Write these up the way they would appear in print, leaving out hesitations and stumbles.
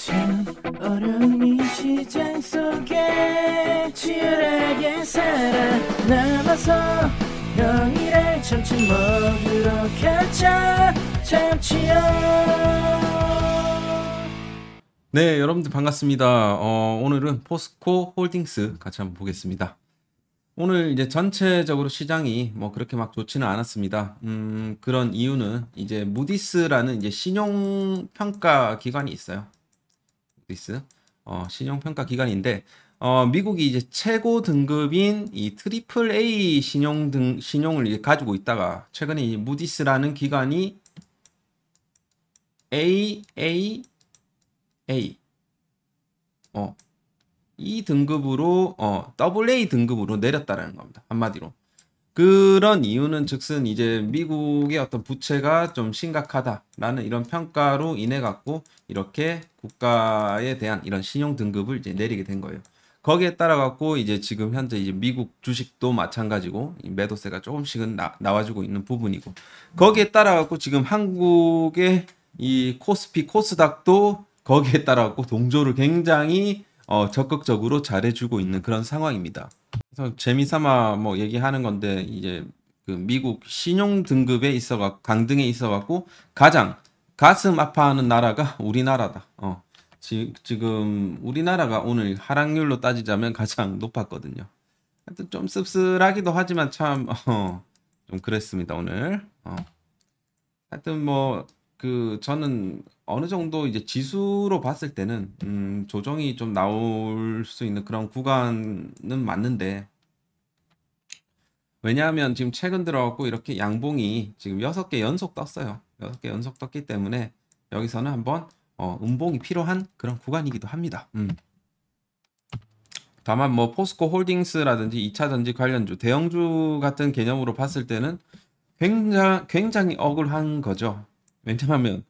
참 어려운 이 시장 속에 치열하게 살아남아서 평일에 점심 먹으러 가자 참치요. 네, 여러분들 반갑습니다. 오늘은 포스코 홀딩스 같이 한번 보겠습니다. 오늘 이제 전체적으로 시장이 뭐 그렇게 막 좋지는 않았습니다. 그런 이유는 이제 무디스라는 이제 신용평가 기관이 있어요. 무디스, 신용평가 기관인데, 미국이 이제 최고 등급인 이 트리플 A 신용을 이제 가지고 있다가 최근에 이 무디스라는 기관이 AA 이 등급으로 AA 등급으로 내렸다라는 겁니다. 한마디로. 그런 이유는 즉슨 이제 미국의 어떤 부채가 좀 심각하다라는 이런 평가로 인해 갖고 이렇게 국가에 대한 이런 신용 등급을 이제 내리게 된 거예요. 거기에 따라 갖고 이제 지금 현재 이제 미국 주식도 마찬가지고 이 매도세가 조금씩은 나와주고 있는 부분이고, 거기에 따라 갖고 지금 한국의 이 코스피 코스닥도 거기에 따라 갖고 동조를 굉장히 적극적으로 잘해주고 있는 그런 상황입니다. 그래서 재미삼아 뭐 얘기하는 건데, 이제 그 미국 신용 등급에 있어가 강등에 있어갖고 가장 가슴 아파하는 나라가 우리나라다. 지금 우리나라가 오늘 하락률로 따지자면 가장 높았거든요. 하여튼 좀 씁쓸하기도 하지만 참 좀 그랬습니다 오늘. 하여튼 뭐 저는 어느 정도 이제 지수로 봤을 때는 조정이 좀 나올 수 있는 그런 구간은 맞는데, 왜냐하면 지금 최근 들어갖고 이렇게 양봉이 지금 6개 연속 떴어요. 6개 연속 떴기 때문에 여기서는 한번 음봉이 필요한 그런 구간이기도 합니다. 다만 뭐 포스코 홀딩스라든지 2차전지 관련주, 대형주 같은 개념으로 봤을 때는 굉장히 억울한 거죠. 왜냐하면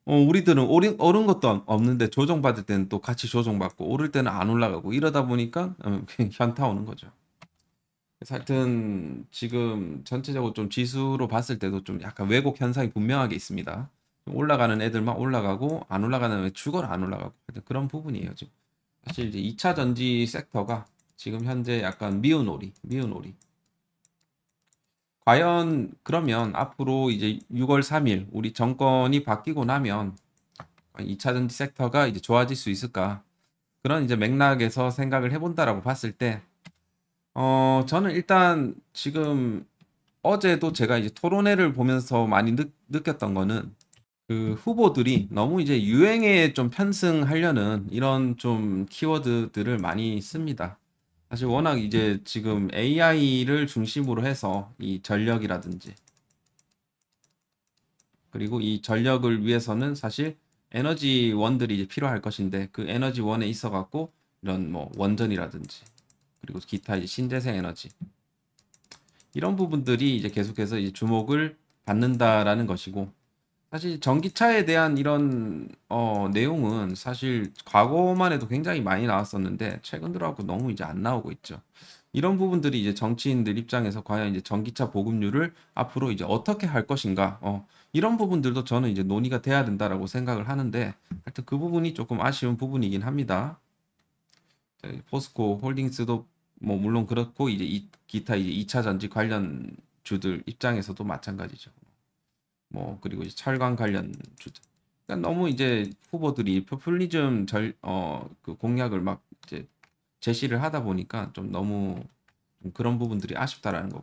우리들은 오른 것도 없는데 조정받을 때는 또 같이 조정받고, 오를 때는 안 올라가고, 이러다 보니까 현타 오는 거죠. 그래서 하여튼 지금 전체적으로 좀 지수로 봤을 때도 좀 약간 왜곡 현상이 분명하게 있습니다. 올라가는 애들만 올라가고 안 올라가는 애 죽어라 안 올라가고, 하여튼 그런 부분이에요 지금. 사실 이제 2차 전지 섹터가 지금 현재 약간 미운 오리. 과연 그러면 앞으로 이제 6월 3일 우리 정권이 바뀌고 나면 2차 전지 섹터가 이제 좋아질 수 있을까? 그런 이제 맥락에서 생각을 해본다라고 봤을 때, 저는 일단 지금 어제도 제가 이제 토론회를 보면서 많이 느꼈던 거는, 그 후보들이 너무 이제 유행에 좀 편승하려는 이런 좀 키워드들을 많이 씁니다. 사실 워낙 이제 지금 AI를 중심으로 해서 이 전력이라든지, 그리고 이 전력을 위해서는 사실 에너지원들이 이제 필요할 것인데, 그 에너지원에 있어 갖고 이런 뭐 원전이라든지, 그리고 기타 이제 신재생 에너지, 이런 부분들이 이제 계속해서 이제 주목을 받는다라는 것이고, 사실 전기차에 대한 이런 내용은 사실 과거만 해도 굉장히 많이 나왔었는데 최근 들어갖고 너무 이제 안 나오고 있죠. 이런 부분들이 이제 정치인들 입장에서 과연 이제 전기차 보급률을 앞으로 이제 어떻게 할 것인가, 이런 부분들도 저는 이제 논의가 돼야 된다라고 생각을 하는데, 하여튼 그 부분이 조금 아쉬운 부분이긴 합니다. 포스코 홀딩스도 뭐 물론 그렇고, 이제 기타 이제 2차 전지 관련 주들 입장에서도 마찬가지죠. 뭐 그리고 이제 철강 관련 주들. 그러니까 너무 이제 후보들이 포퓰리즘 그 공약을 막 이제 제시를 하다 보니까 좀 너무 좀 그런 부분들이 아쉽다라는 거.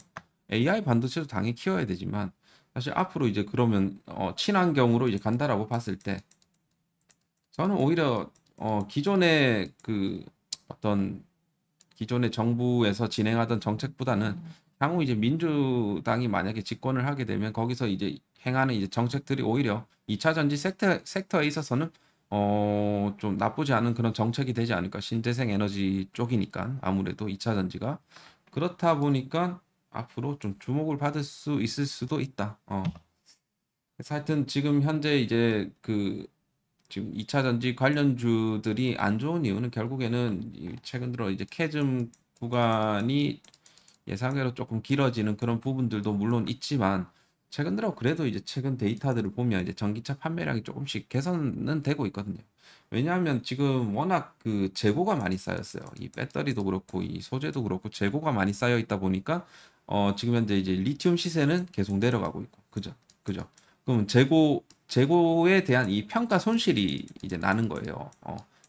AI 반도체도 당연히 키워야 되지만, 사실 앞으로 이제 그러면 친환경으로 이제 간다라고 봤을 때, 저는 오히려 기존의 그 어떤 기존의 정부에서 진행하던 정책보다는 향후 이제 민주당이 만약에 집권을 하게 되면 거기서 이제 행하는 이제 정책들이 오히려 2차 전지 섹터에 있어서는 좀 나쁘지 않은 그런 정책이 되지 않을까. 신재생 에너지 쪽이니까 아무래도 2차 전지가 그렇다 보니까 앞으로 좀 주목을 받을 수 있을 수도 있다. 그래서 하여튼 지금 현재 이제 지금 2차 전지 관련주들이 안 좋은 이유는 결국에는 최근 들어 이제 캐즘 구간이 예상외로 조금 길어지는 그런 부분들도 물론 있지만, 최근 들어 그래도 이제 최근 데이터들을 보면 이제 전기차 판매량이 조금씩 개선은 되고 있거든요. 왜냐하면 지금 워낙 그 재고가 많이 쌓였어요. 이 배터리도 그렇고 이 소재도 그렇고 재고가 많이 쌓여 있다 보니까 지금 현재 이제 리튬 시세는 계속 내려가고 있고, 그죠? 그죠? 그럼 재고에 대한 이 평가 손실이 이제 나는 거예요.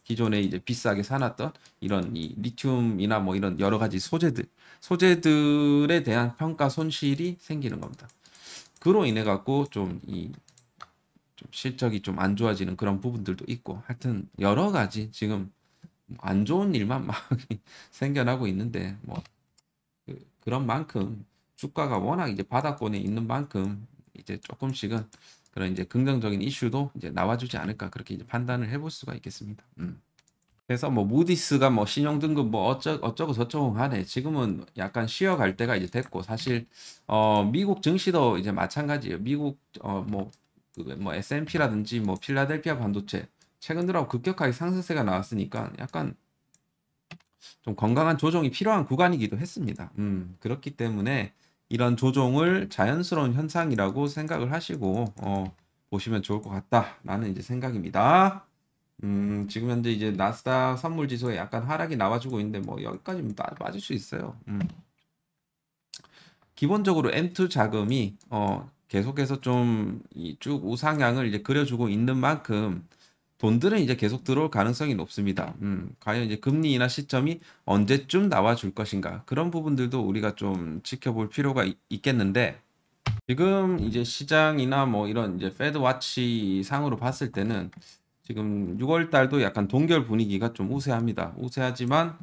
기존에 이제 비싸게 사놨던 이런 이 리튬이나 뭐 이런 여러 가지 소재들에 대한 평가 손실이 생기는 겁니다. 그로 인해 갖고 좀 실적이 좀 안 좋아지는 그런 부분들도 있고, 하여튼 여러 가지 지금 안 좋은 일만 막 생겨나고 있는데, 뭐 그런 만큼 주가가 워낙 이제 바닥권에 있는 만큼 이제 조금씩은 그런 이제 긍정적인 이슈도 이제 나와주지 않을까, 그렇게 이제 판단을 해볼 수가 있겠습니다. 그래서 뭐 무디스가 뭐 신용 등급 뭐 어쩌고 저쩌고 하네. 지금은 약간 쉬어갈 때가 이제 됐고, 사실 미국 증시도 이제 마찬가지예요. 미국 뭐 S&P라든지 뭐 필라델피아 반도체 최근 들어 급격하게 상승세가 나왔으니까 약간 좀 건강한 조정이 필요한 구간이기도 했습니다. 그렇기 때문에 이런 조정을 자연스러운 현상이라고 생각을 하시고 보시면 좋을 것 같다라는 이제 생각입니다. 지금 현재 이제 나스닥 선물 지수에 약간 하락이 나와주고 있는데 뭐 여기까지는 맞을 수 있어요. 기본적으로 M2 자금이 계속해서 좀 쭉 우상향을 이제 그려주고 있는 만큼 돈들은 이제 계속 들어올 가능성이 높습니다. 과연 이제 금리 인하 시점이 언제쯤 나와줄 것인가, 그런 부분들도 우리가 좀 지켜볼 필요가 있겠는데, 지금 이제 시장이나 뭐 이런 이제 페드 와치 상으로 봤을 때는 지금 6월 달도 약간 동결 분위기가 좀 우세합니다. 우세하지만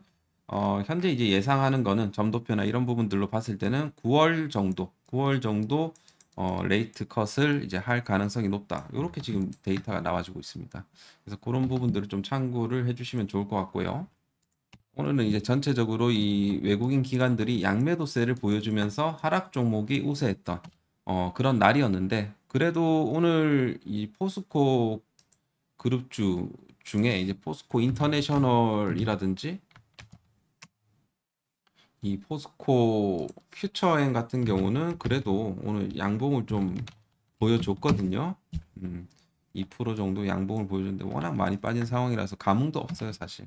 현재 이제 예상하는 거는 점도표나 이런 부분들로 봤을 때는 9월 정도 레이트 컷을 이제 할 가능성이 높다. 이렇게 지금 데이터가 나와주고 있습니다. 그래서 그런 부분들을 좀 참고를 해주시면 좋을 것 같고요. 오늘은 이제 전체적으로 이 외국인 기관들이 양매도세를 보여주면서 하락 종목이 우세했던 그런 날이었는데, 그래도 오늘 이 포스코 그룹주 중에 이제 포스코 인터내셔널이라든지 이 포스코 퓨처엔 같은 경우는 그래도 오늘 양봉을 좀 보여줬거든요. 2% 정도 양봉을 보여줬는데 워낙 많이 빠진 상황이라서 감흥도 없어요, 사실.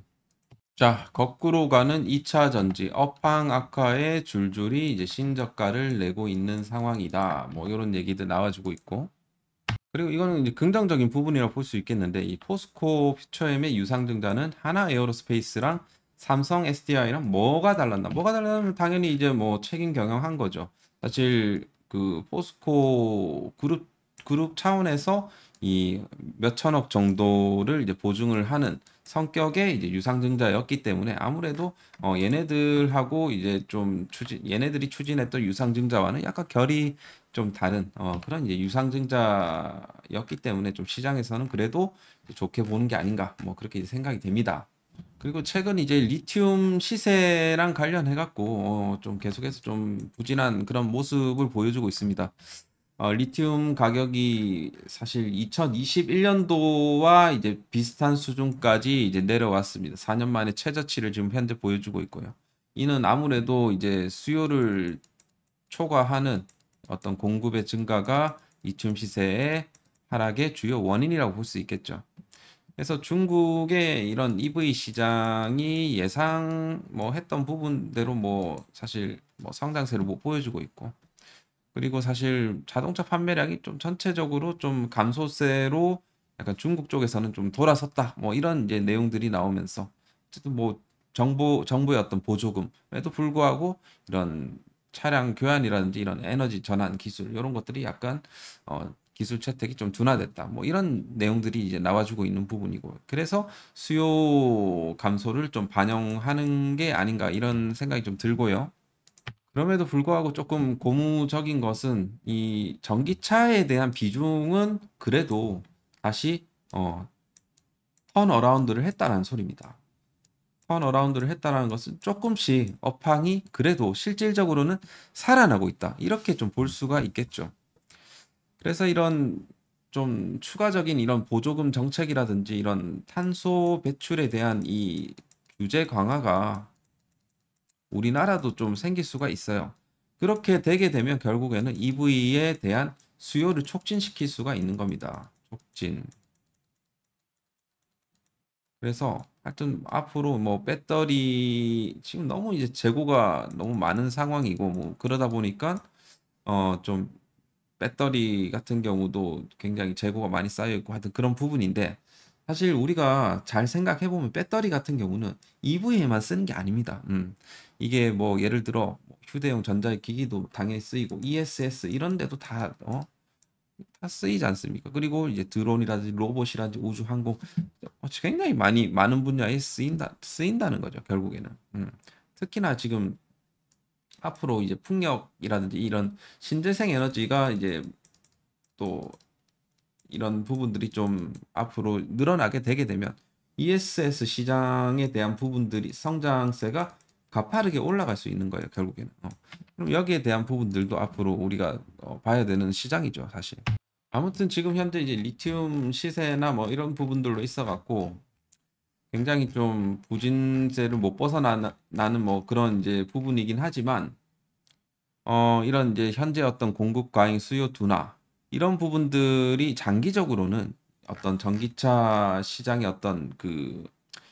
자, 거꾸로 가는 2차 전지 업황 악화에 줄줄이 이제 신저가를 내고 있는 상황이다. 뭐 이런 얘기들 나와주고 있고. 그리고 이거는 이제 긍정적인 부분이라고 볼 수 있겠는데, 이 포스코 퓨처엠의 유상증자는 하나 에어로스페이스랑 삼성 SDI랑 뭐가 달랐나? 뭐가 달랐냐면 당연히 이제 뭐 책임 경영한 거죠. 사실 그 포스코 그룹 차원에서 이 몇천억 정도를 이제 보증을 하는 성격의 이제 유상증자였기 때문에 아무래도 얘네들하고 이제 좀 얘네들이 추진했던 유상증자와는 약간 결이 좀 다른 그런 이제 유상증자였기 때문에 좀 시장에서는 그래도 좋게 보는 게 아닌가, 뭐 그렇게 이제 생각이 됩니다. 그리고 최근 이제 리튬 시세랑 관련해 갖고 좀 계속해서 좀 부진한 그런 모습을 보여주고 있습니다. 리튬 가격이 사실 2021년도와 이제 비슷한 수준까지 이제 내려왔습니다. 4년 만에 최저치를 지금 현재 보여주고 있고요. 이는 아무래도 이제 수요를 초과하는 어떤 공급의 증가가 리튬 시세의 하락의 주요 원인이라고 볼 수 있겠죠. 그래서 중국의 이런 EV 시장이 예상 뭐 했던 부분대로 뭐 사실 뭐 성장세를 못 보여주고 있고, 그리고 사실 자동차 판매량이 좀 전체적으로 좀 감소세로 약간 중국 쪽에서는 좀 돌아섰다, 뭐 이런 이제 내용들이 나오면서 어쨌든 뭐 정부의 어떤 보조금에도 불구하고 이런 차량 교환이라든지 이런 에너지 전환 기술 이런 것들이 약간 기술 채택이 좀 둔화됐다, 뭐 이런 내용들이 이제 나와주고 있는 부분이고, 그래서 수요 감소를 좀 반영하는 게 아닌가 이런 생각이 좀 들고요. 그럼에도 불구하고 조금 고무적인 것은 이 전기차에 대한 비중은 그래도 다시 턴어라운드를 했다는 소리입니다. 턴어라운드를 했다는 것은 조금씩 업황이 그래도 실질적으로는 살아나고 있다, 이렇게 좀 볼 수가 있겠죠. 그래서 이런 좀 추가적인 이런 보조금 정책이라든지 이런 탄소 배출에 대한 이 규제 강화가 우리나라도 좀 생길 수가 있어요. 그렇게 되게 되면 결국에는 EV에 대한 수요를 촉진시킬 수가 있는 겁니다. 촉진. 그래서 하여튼 앞으로 뭐 배터리 지금 너무 이제 재고가 너무 많은 상황이고 뭐 그러다 보니까 좀 배터리 같은 경우도 굉장히 재고가 많이 쌓여 있고 하여튼 그런 부분인데 사실 우리가 잘 생각해 보면 배터리 같은 경우는 EV에만 쓰는 게 아닙니다. 이게 뭐 예를 들어 뭐 휴대용 전자기기도 당연히 쓰이고 ESS 이런 데도 다 쓰이지 않습니까? 그리고 이제 드론이라든지 로봇이라든지 우주항공 굉장히 많은 분야에 쓰인다는 거죠, 결국에는. 특히나 지금 앞으로 이제 풍력이라든지 이런 신재생 에너지가 이제 또 이런 부분들이 좀 앞으로 늘어나게 되게 되면 ESS 시장에 대한 부분들이 성장세가 가파르게 올라갈 수 있는 거예요, 결국에는. 그럼 여기에 대한 부분들도 앞으로 우리가 봐야 되는 시장이죠, 사실. 아무튼 지금 현재 이제 리튬 시세나 뭐 이런 부분들로 있어 갖고 굉장히 좀 부진세를 못 벗어나는 뭐 그런 이제 부분이긴 하지만 이런 이제 현재 어떤 공급 과잉 수요 둔화 이런 부분들이 장기적으로는 어떤 전기차 시장의 어떤 그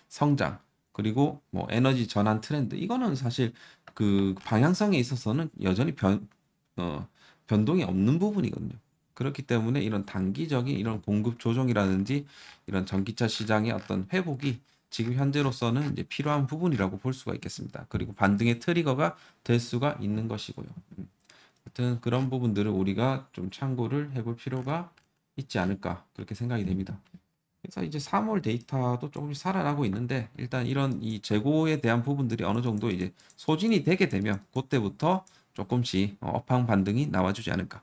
성장 그리고 뭐 에너지 전환 트렌드 이거는 사실 그 방향성에 있어서는 여전히 변동이 없는 부분이거든요. 그렇기 때문에 이런 단기적인 이런 공급 조정이라든지 이런 전기차 시장의 어떤 회복이 지금 현재로서는 이제 필요한 부분이라고 볼 수가 있겠습니다. 그리고 반등의 트리거가 될 수가 있는 것이고요. 하여튼 그런 부분들을 우리가 좀 참고를 해볼 필요가 있지 않을까 그렇게 생각이 됩니다. 그래서 이제 3월 데이터도 조금씩 살아나고 있는데 일단 이런 이 재고에 대한 부분들이 어느 정도 이제 소진이 되게 되면 그때부터 조금씩 업황 반등이 나와주지 않을까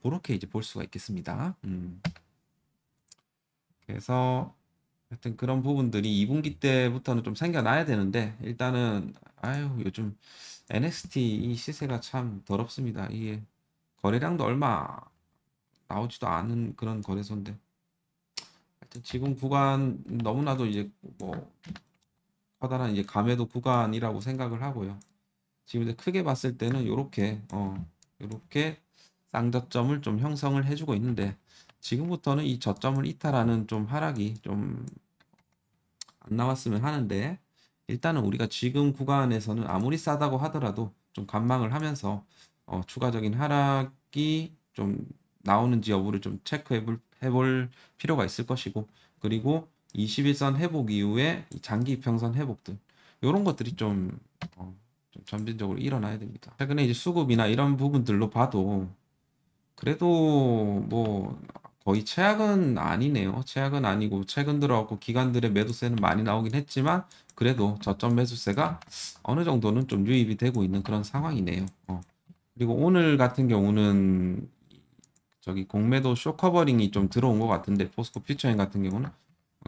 그렇게 이제 볼 수가 있겠습니다. 그래서 하여튼 그런 부분들이 2분기 때부터는 좀 생겨나야 되는데 일단은 아유 요즘 NXT 이 시세가 참 더럽습니다. 이게 거래량도 얼마 나오지도 않은 그런 거래소인데 하여튼 지금 구간 너무나도 이제 뭐 커다란 이제 감매도 구간이라고 생각을 하고요. 지금 이제 크게 봤을 때는 요렇게 쌍저점을 좀 형성을 해주고 있는데 지금부터는 이 저점을 이탈하는 좀 하락이 좀 안 나왔으면 하는데 일단은 우리가 지금 구간에서는 아무리 싸다고 하더라도 좀 관망을 하면서 추가적인 하락이 좀 나오는지 여부를 좀 해볼 필요가 있을 것이고 그리고 21선 회복 이후에 이 장기 이평선 회복들 이런 것들이 좀 점진적으로 일어나야 됩니다. 최근에 이제 수급이나 이런 부분들로 봐도 그래도 뭐 거의 최악은 아니네요. 최악은 아니고 최근 들어갖고 기관들의 매도세는 많이 나오긴 했지만 그래도 저점 매수세가 어느 정도는 좀 유입이 되고 있는 그런 상황이네요. 그리고 오늘 같은 경우는 저기 공매도 쇼커버링이 좀 들어온 것 같은데 포스코 퓨처엔 같은 경우는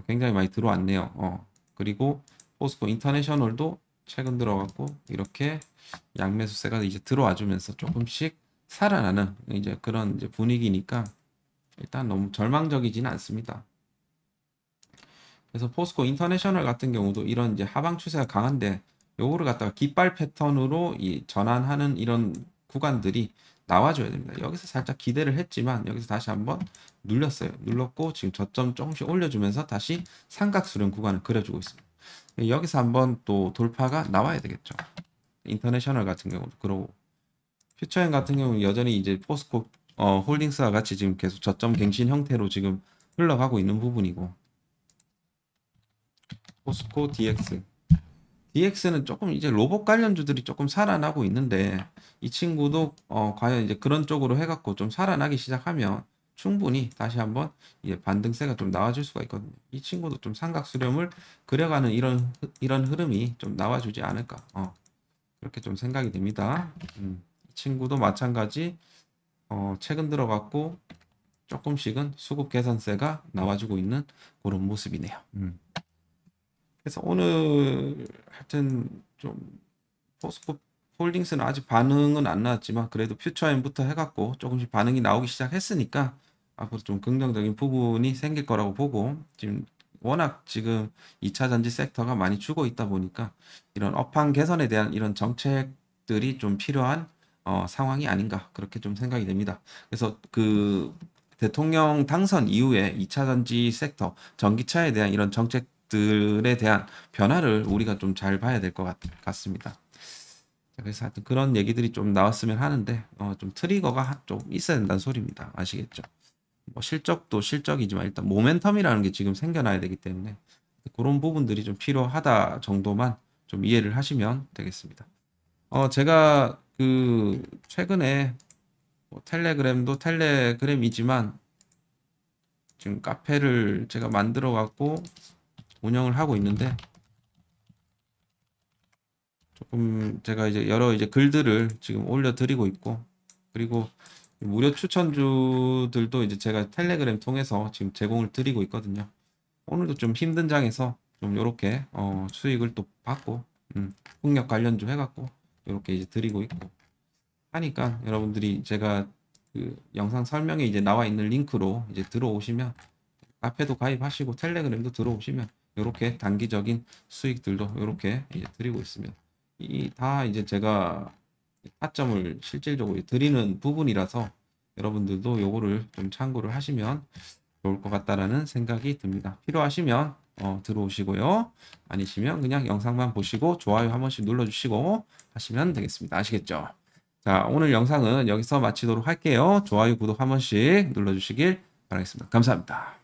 굉장히 많이 들어왔네요. 그리고 포스코 인터내셔널도 최근 들어갖고 이렇게 양매수세가 이제 들어와 주면서 조금씩 살아나는 이제 그런 이제 분위기니까 일단 너무 절망적이지는 않습니다. 그래서 포스코 인터내셔널 같은 경우도 이런 이제 하방 추세가 강한데 요거를 갖다가 깃발 패턴으로 이 전환하는 이런 구간들이 나와줘야 됩니다. 여기서 살짝 기대를 했지만 여기서 다시 한번 눌렸어요. 눌렀고 지금 저점 조금씩 올려주면서 다시 삼각수렴 구간을 그려주고 있습니다. 여기서 한번 또 돌파가 나와야 되겠죠. 인터내셔널 같은 경우도 그러고 퓨처엔 같은 경우는 여전히 이제 포스코 홀딩스와 같이 지금 계속 저점 갱신 형태로 지금 흘러가고 있는 부분이고 포스코 DX는 조금 이제 로봇 관련주들이 조금 살아나고 있는데 이 친구도 과연 이제 그런 쪽으로 해갖고 좀 살아나기 시작하면 충분히 다시 한번 이제 반등세가 좀 나와줄 수가 있거든요. 이 친구도 좀 삼각 수렴을 그려가는 이런 흐름이 좀 나와주지 않을까 그렇게 좀 생각이 됩니다. 이 친구도 마찬가지 최근 들어갔고 조금씩은 수급 개선세가 나와주고 있는 그런 모습이네요. 그래서 오늘 하여튼 좀 포스코 홀딩스는 아직 반응은 안 나왔지만 그래도 퓨처엠부터 해갖고 조금씩 반응이 나오기 시작했으니까 앞으로 좀 긍정적인 부분이 생길 거라고 보고 지금 워낙 지금 2차 전지 섹터가 많이 죽어 있다 보니까 이런 업황 개선에 대한 이런 정책들이 좀 필요한 상황이 아닌가 그렇게 좀 생각이 됩니다. 그래서 그 대통령 당선 이후에 2차 전지 섹터 전기차에 대한 이런 정책 수익들에 대한 변화를 우리가 좀 잘 봐야 될 것 같습니다. 그래서 하여튼 그런 얘기들이 좀 나왔으면 하는데 좀 트리거가 좀 있어야 된다는 소리입니다. 아시겠죠? 뭐 실적도 실적이지만 일단 모멘텀이라는 게 지금 생겨나야 되기 때문에 그런 부분들이 좀 필요하다 정도만 좀 이해를 하시면 되겠습니다. 제가 그 최근에 뭐 텔레그램도 텔레그램이지만 지금 카페를 제가 만들어 갖고 운영을 하고 있는데 조금 제가 이제 여러 이제 글들을 지금 올려드리고 있고 그리고 무료 추천주들도 이제 제가 텔레그램 통해서 지금 제공을 드리고 있거든요. 오늘도 좀 힘든 장에서 좀 요렇게 수익을 또 받고 풍력 관련주 해갖고 요렇게 이제 드리고 있고 하니까 여러분들이 제가 그 영상 설명에 이제 나와 있는 링크로 이제 들어오시면 카페도 가입하시고 텔레그램도 들어오시면 요렇게 단기적인 수익들도 요렇게 이제 드리고 있으면 이 다 이제 제가 타점을 실질적으로 드리는 부분이라서 여러분들도 요거를 좀 참고를 하시면 좋을 것 같다라는 생각이 듭니다. 필요하시면 들어오시고요. 아니시면 그냥 영상만 보시고 좋아요 한 번씩 눌러주시고 하시면 되겠습니다. 아시겠죠? 자, 오늘 영상은 여기서 마치도록 할게요. 좋아요, 구독 한 번씩 눌러주시길 바라겠습니다. 감사합니다.